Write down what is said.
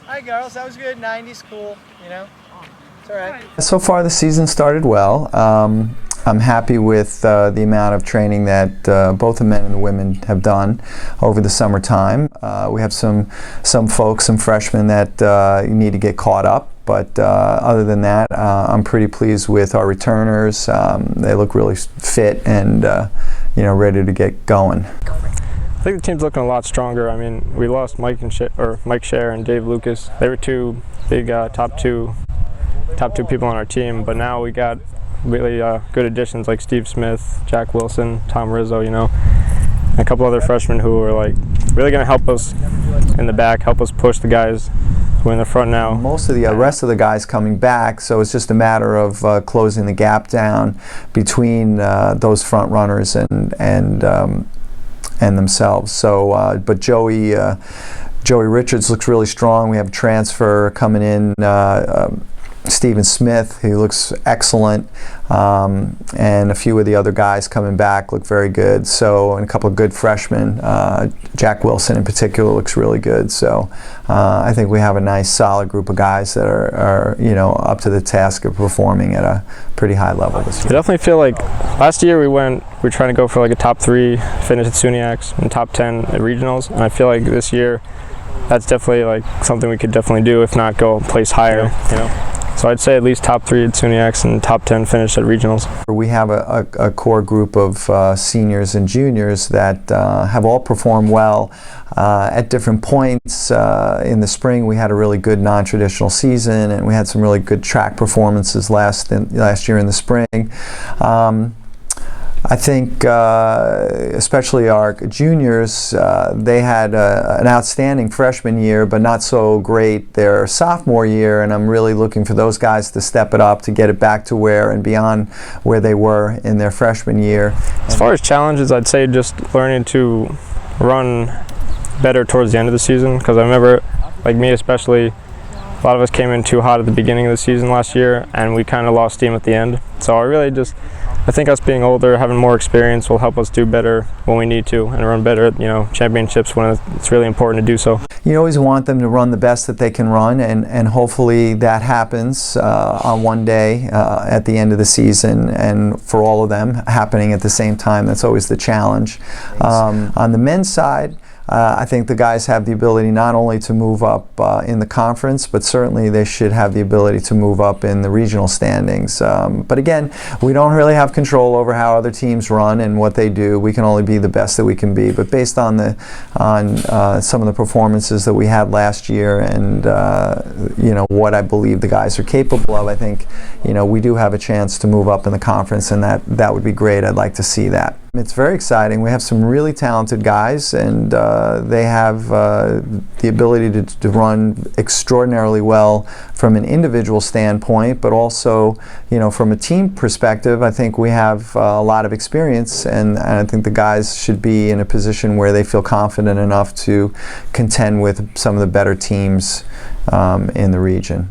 Hi, girls. That was good. 90s, cool. You know, it's all right. So far, the season started well. I'm happy with the amount of training that both the men and the women have done over the summertime. We have some folks, some freshmen that need to get caught up. But other than that, I'm pretty pleased with our returners. They look really fit and ready to get going. I think the team's looking a lot stronger. I mean, we lost Mike Scher and Dave Lucas. They were two big top two people on our team. But now we got really good additions like Steve Smith, Jack Wilson, Tom Rizzo. And a couple other freshmen who are like really going to help us in the back, help us push the guys. We're in the front now. Most of the rest of the guys coming back, so it's just a matter of closing the gap down between those front runners and themselves. So, but Joey Richards looks really strong. We have a transfer coming in. Stephen Smith, who looks excellent, and a few of the other guys coming back look very good. So, and a couple of good freshmen. Jack Wilson in particular looks really good. So, I think we have a nice, solid group of guys that are up to the task of performing at a pretty high level this year. I definitely feel like last year we were trying to go for like a top 3 finish at SUNYACs and top 10 at regionals, and I feel like this year that's definitely like something we could definitely do, if not go a place higher. So I'd say at least top 3 at SUNYACs and top 10 finish at regionals. We have a core group of seniors and juniors that have all performed well at different points. In the spring, we had a really good non-traditional season, and we had some really good track performances last year in the spring. I think especially our juniors, they had an outstanding freshman year, but not so great their sophomore year, and I'm really looking for those guys to step it up, to get it back to where and beyond where they were in their freshman year. As far as challenges, I'd say just learning to run better towards the end of the season, because I remember, like me especially, a lot of us came in too hot at the beginning of the season last year, and we kind of lost steam at the end. So I think us being older, having more experience will help us do better when we need to and run better at championships when it's really important to do so. You always want them to run the best that they can run, and hopefully that happens on one day at the end of the season, and for all of them happening at the same time. That's always the challenge. On the men's side, I think the guys have the ability not only to move up in the conference, but certainly they should have the ability to move up in the regional standings. But again, we don't really have control over how other teams run and what they do. We can only be the best that we can be. But based on some of the performances that we had last year, and what I believe the guys are capable of, I think we do have a chance to move up in the conference, and that would be great. I'd like to see that. It's very exciting. We have some really talented guys, and they have the ability to run extraordinarily well from an individual standpoint, but also, from a team perspective. I think we have a lot of experience, and I think the guys should be in a position where they feel confident enough to contend with some of the better teams in the region.